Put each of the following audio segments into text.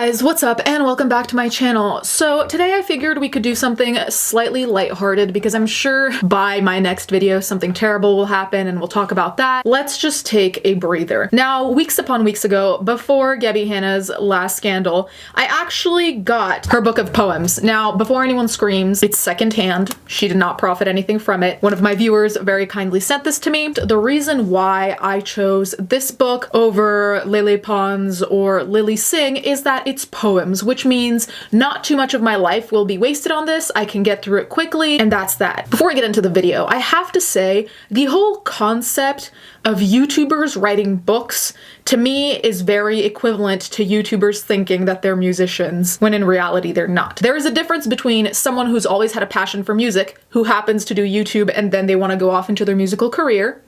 guys, what's up and welcome back to my channel. So today I figured we could do something slightly lighthearted because I'm sure by my next video something terrible will happen and we'll talk about that. Let's just take a breather. Now, weeks upon weeks ago, before Gabbie Hanna's last scandal, I actually got her book of poems. Now, before anyone screams, it's secondhand. She did not profit anything from it. One of my viewers very kindly sent this to me. The reason why I chose this book over Lele Pons or Lily Singh is that it's poems, which means not too much of my life will be wasted on this. I can get through it quickly, and that's that. Before I get into the video, I have to say the whole concept of YouTubers writing books to me is very equivalent to YouTubers thinking that they're musicians when in reality they're not. There is a difference between someone who's always had a passion for music, who happens to do YouTube and then they want to go off into their musical career.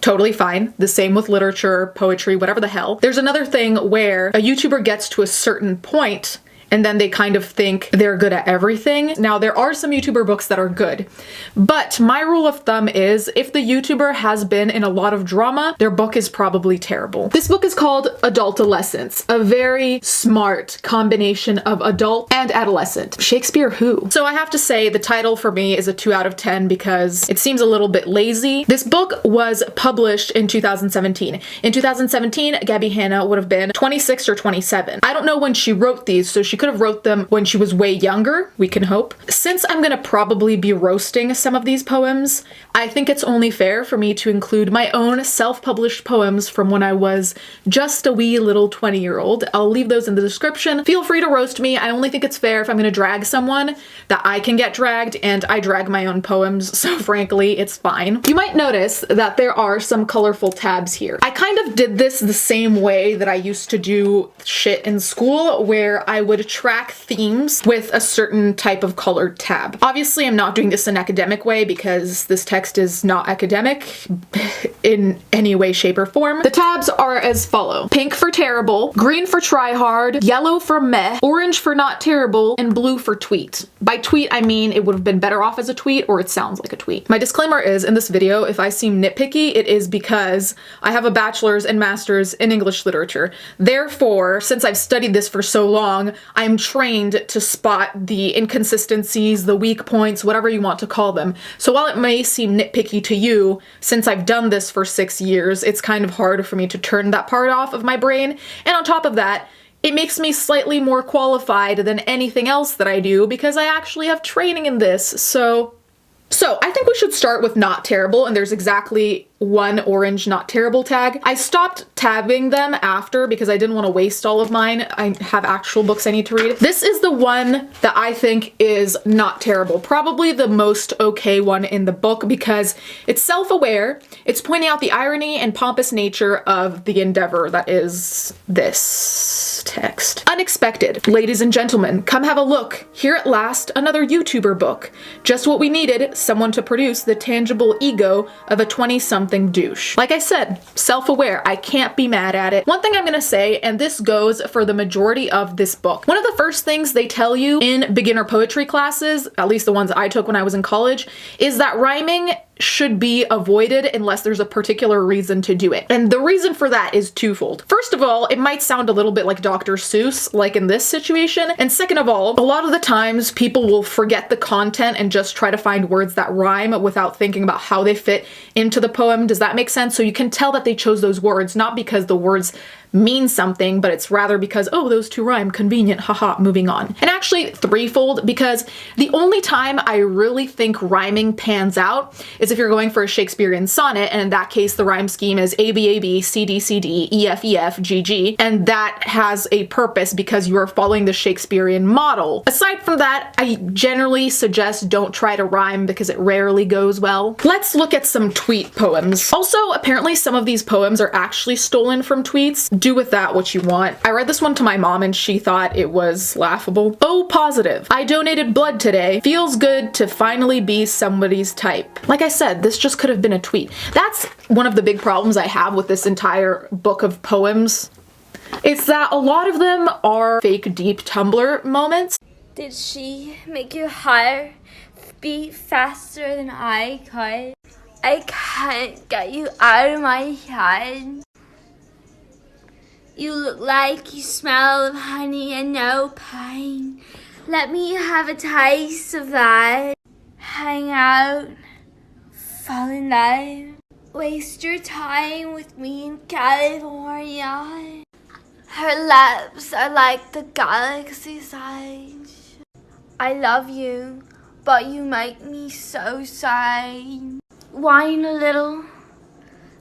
Totally fine. The same with literature, poetry, whatever the hell. There's another thing where a YouTuber gets to a certain point and then they kind of think they're good at everything. Now, there are some YouTuber books that are good, but my rule of thumb is if the YouTuber has been in a lot of drama, their book is probably terrible. This book is called Adultolescence, a very smart combination of adult and adolescent. Shakespeare who? So I have to say the title for me is a 2 out of 10 because it seems a little bit lazy. This book was published in 2017. In 2017, Gabbie Hanna would have been 26 or 27. I don't know when she wrote these, so she could have wrote them when she was way younger, we can hope. Since I'm gonna probably be roasting some of these poems, I think it's only fair for me to include my own self-published poems from when I was just a wee little 20-year-old. I'll leave those in the description. Feel free to roast me. I only think it's fair if I'm gonna drag someone that I can get dragged, and I drag my own poems, so frankly, it's fine. You might notice that there are some colorful tabs here. I kind of did this the same way that I used to do shit in school, where I would track themes with a certain type of colored tab. Obviously, I'm not doing this in an academic way because this text is not academic in any way, shape, or form. The tabs are as follow: pink for terrible, green for try hard, yellow for meh, orange for not terrible, and blue for tweet. By tweet, I mean it would have been better off as a tweet or it sounds like a tweet. My disclaimer is, in this video, if I seem nitpicky, it is because I have a bachelor's and master's in English literature. Therefore, since I've studied this for so long, I'm trained to spot the inconsistencies, the weak points, whatever you want to call them. So while it may seem nitpicky to you, since I've done this for 6 years, it's kind of hard for me to turn that part off of my brain. And on top of that, it makes me slightly more qualified than anything else that I do because I actually have training in this. So I think we should start with not terrible, and there's exactly one orange not terrible tag. I stopped tabbing them after because I didn't want to waste all of mine. I have actual books I need to read. This is the one that I think is not terrible. Probably the most okay one in the book because it's self-aware. It's pointing out the irony and pompous nature of the endeavor that is this text. Unexpected. Ladies and gentlemen, come have a look. Here at last, another YouTuber book. Just what we needed, someone to produce the tangible ego of a 20-something douche. Like I said, self-aware. I can't be mad at it. One thing I'm gonna say, and this goes for the majority of this book, one of the first things they tell you in beginner poetry classes, at least the ones I took when I was in college, is that rhyming should be avoided unless there's a particular reason to do it. And the reason for that is twofold. First of all, it might sound a little bit like Dr. Seuss, like in this situation. And second of all, a lot of the times people will forget the content and just try to find words that rhyme without thinking about how they fit into the poem. Does that make sense? So you can tell that they chose those words, not because the words mean something, but it's rather because, oh, those two rhyme, convenient, haha, moving on. And actually threefold, because the only time I really think rhyming pans out is if you're going for a Shakespearean sonnet, and in that case the rhyme scheme is A B A B, C D C D, E F E F, G G, and that has a purpose because you are following the Shakespearean model. Aside from that, I generally suggest don't try to rhyme because it rarely goes well. Let's look at some tweet poems. Also, apparently some of these poems are actually stolen from tweets. Do with that what you want. I read this one to my mom and she thought it was laughable. Oh, positive. I donated blood today. Feels good to finally be somebody's type. Like I said, this just could have been a tweet. That's one of the big problems I have with this entire book of poems. It's that a lot of them are fake deep Tumblr moments. Did she make you higher, beat faster than I could? I can't get you out of my head. You look like you smell of honey and no pain. Let me have a taste of that. Hang out, fall in love. Waste your time with me in California. Her lips are like the galaxy's eyes. I love you, but you make me so sad. Whine a little,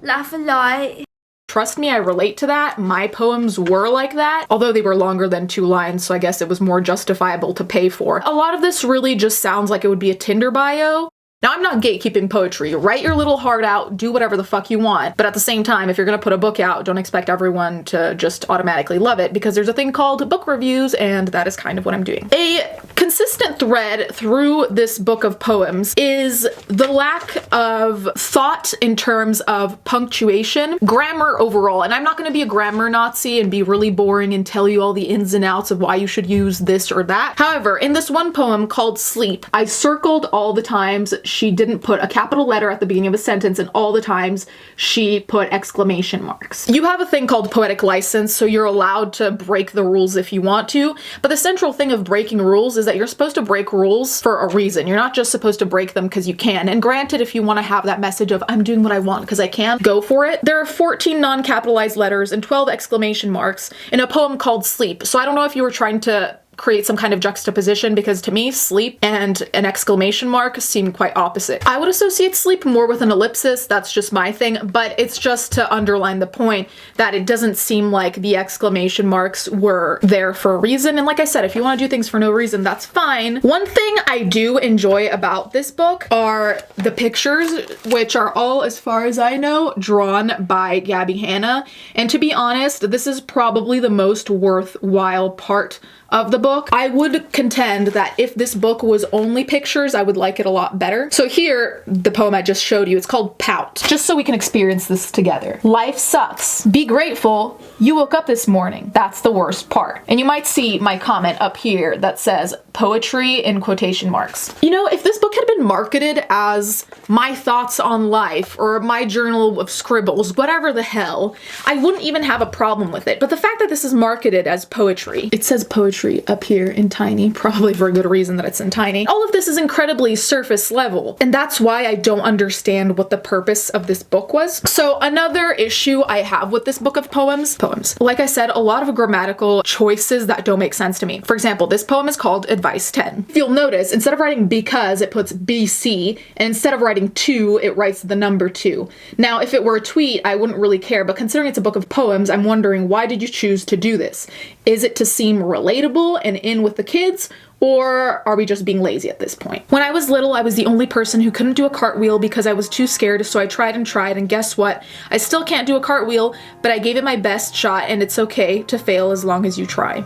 laugh a lot. Trust me, I relate to that. My poems were like that, although they were longer than 2 lines, so I guess it was more justifiable to pay for. A lot of this really just sounds like it would be a Tinder bio. Now, I'm not gatekeeping poetry. Write your little heart out, do whatever the fuck you want. But at the same time, if you're gonna put a book out, don't expect everyone to just automatically love it, because there's a thing called book reviews, and that is kind of what I'm doing. A consistent thread through this book of poems is the lack of thought in terms of punctuation, grammar overall. And I'm not gonna be a grammar Nazi and be really boring and tell you all the ins and outs of why you should use this or that. However, in this one poem called Sleep, I circled all the times she didn't put a capital letter at the beginning of a sentence, and all the times she put exclamation marks. You have a thing called poetic license, so you're allowed to break the rules if you want to, but the central thing of breaking rules is that you're supposed to break rules for a reason. You're not just supposed to break them because you can. And granted, if you want to have that message of I'm doing what I want because I can, go for it. There are 14 non-capitalized letters and 12 exclamation marks in a poem called Sleep. So I don't know if you were trying to create some kind of juxtaposition, because to me, sleep and an exclamation mark seem quite opposite. I would associate sleep more with an ellipsis, that's just my thing, but it's just to underline the point that it doesn't seem like the exclamation marks were there for a reason. And like I said, if you want to do things for no reason, that's fine. One thing I do enjoy about this book are the pictures, which are all, as far as I know, drawn by Gabbie Hanna. And to be honest, this is probably the most worthwhile part of the book. I would contend that if this book was only pictures, I would like it a lot better. So here, the poem I just showed you, it's called Pout, just so we can experience this together. Life sucks. Be grateful you woke up this morning. That's the worst part. And you might see my comment up here that says poetry in quotation marks. You know, if this book had been marketed as my thoughts on life or my journal of scribbles, whatever the hell, I wouldn't even have a problem with it. But the fact that this is marketed as poetry, it says poetry up here in tiny, probably for a good reason that it's in tiny. All of this is incredibly surface level, and that's why I don't understand what the purpose of this book was. So another issue I have with this book of poems, like I said, a lot of grammatical choices that don't make sense to me. For example, this poem is called Advice 10. If you'll notice, instead of writing because, it puts BC, and instead of writing to, it writes the number 2. Now, if it were a tweet, I wouldn't really care, but considering it's a book of poems, I'm wondering, why did you choose to do this? Is it to seem relatable and in with the kids, or are we just being lazy at this point? When I was little, I was the only person who couldn't do a cartwheel because I was too scared, so I tried, and guess what? I still can't do a cartwheel, but I gave it my best shot, and it's okay to fail as long as you try.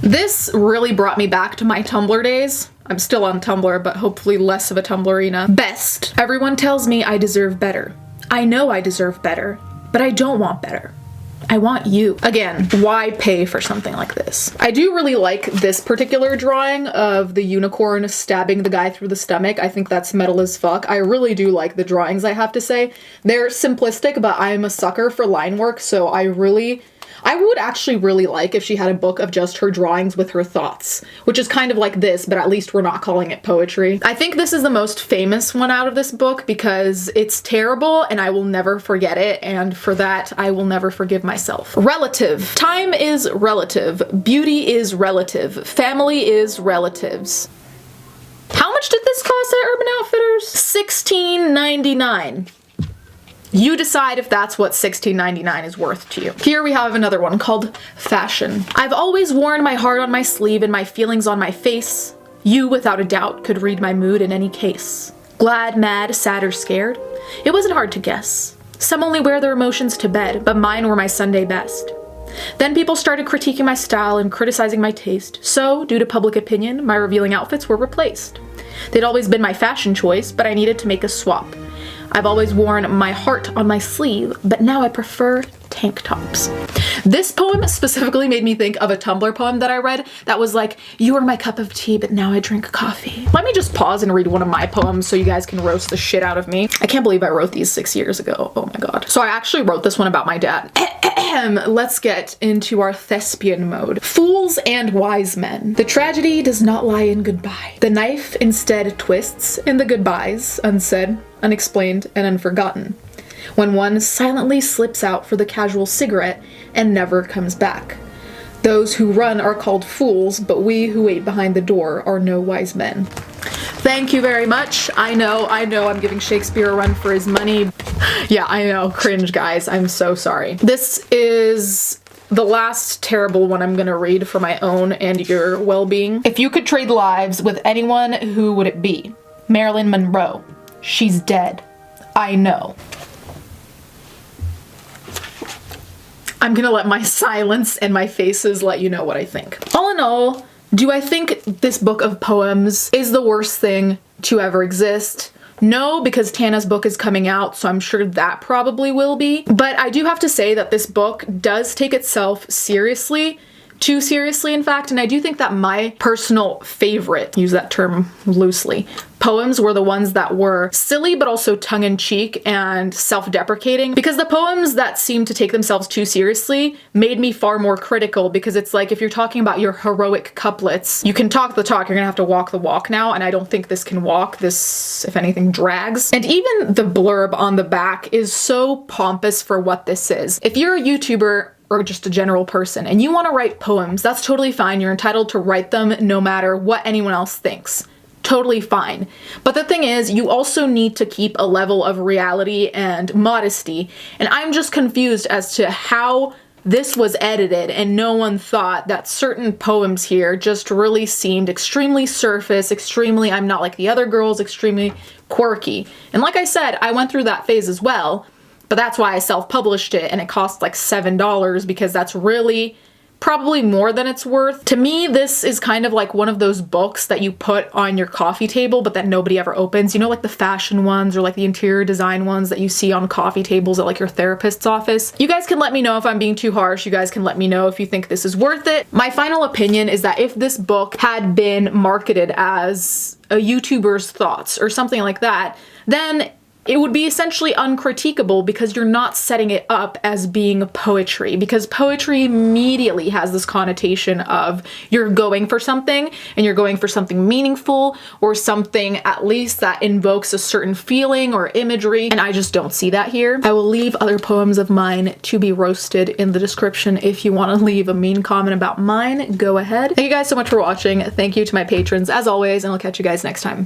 This really brought me back to my Tumblr days. I'm still on Tumblr, but hopefully less of a Tumblrina. Best. Everyone tells me I deserve better. I know I deserve better, but I don't want better. I want you. Again, why pay for something like this? I do really like this particular drawing of the unicorn stabbing the guy through the stomach. I think that's metal as fuck. I really do like the drawings, I have to say. They're simplistic, but I'm a sucker for line work, so I would actually really like if she had a book of just her drawings with her thoughts, which is kind of like this, but at least we're not calling it poetry. I think this is the most famous one out of this book because it's terrible and I will never forget it, and for that, I will never forgive myself. Relative. Time is relative. Beauty is relative. Family is relatives. How much did this cost at Urban Outfitters? $16.99. You decide if that's what $16.99 is worth to you. Here we have another one called Fashion. I've always worn my heart on my sleeve and my feelings on my face. You, without a doubt, could read my mood in any case. Glad, mad, sad, or scared? It wasn't hard to guess. Some only wear their emotions to bed, but mine were my Sunday best. Then people started critiquing my style and criticizing my taste, so, due to public opinion, my revealing outfits were replaced. They'd always been my fashion choice, but I needed to make a swap. I've always worn my heart on my sleeve, but now I prefer tank tops. This poem specifically made me think of a Tumblr poem that I read that was like, "You are my cup of tea, but now I drink coffee." Let me just pause and read one of my poems so you guys can roast the shit out of me. I can't believe I wrote these 6 years ago. Oh my god. So I actually wrote this one about my dad. Let's get into our thespian mode. Fools and wise men. The tragedy does not lie in goodbye. The knife instead twists in the goodbyes, unsaid, unexplained, and unforgotten, when one silently slips out for the casual cigarette and never comes back. Those who run are called fools, but we who wait behind the door are no wise men. Thank you very much. I know I'm giving Shakespeare a run for his money. Yeah, I know, cringe guys, I'm so sorry. This is the last terrible one I'm gonna read for my own and your well-being. If you could trade lives with anyone, who would it be? Marilyn Monroe. She's dead. I know. I'm gonna let my silence and my faces let you know what I think. All in all, do I think this book of poems is the worst thing to ever exist? No, because Tana's book is coming out, so I'm sure that probably will be. But I do have to say that this book does take itself seriously. Too seriously, in fact, and I do think that my personal favorite, use that term loosely, poems were the ones that were silly but also tongue-in-cheek and self-deprecating, because the poems that seemed to take themselves too seriously made me far more critical, because it's like, if you're talking about your heroic couplets, you can talk the talk, you're gonna have to walk the walk now, and I don't think this can walk. This, if anything, drags. And even the blurb on the back is so pompous for what this is. If you're a YouTuber or just a general person and you want to write poems, that's totally fine. You're entitled to write them no matter what anyone else thinks. Totally fine. But the thing is, you also need to keep a level of reality and modesty, and I'm just confused as to how this was edited and no one thought that certain poems here just really seemed extremely surface, extremely I'm not like the other girls, extremely quirky. And like I said, I went through that phase as well. But that's why I self-published it, and it cost like $7, because that's really probably more than it's worth. To me, this is kind of like one of those books that you put on your coffee table but that nobody ever opens. You know, like the fashion ones or like the interior design ones that you see on coffee tables at like your therapist's office. You guys can let me know if I'm being too harsh. You guys can let me know if you think this is worth it. My final opinion is that if this book had been marketed as a YouTuber's thoughts or something like that, then it would be essentially uncritiquable, because you're not setting it up as being poetry, because poetry immediately has this connotation of you're going for something, and you're going for something meaningful or something at least that invokes a certain feeling or imagery, and I just don't see that here. I will leave other poems of mine to be roasted in the description. If you want to leave a mean comment about mine, go ahead. Thank you guys so much for watching. Thank you to my patrons as always, and I'll catch you guys next time.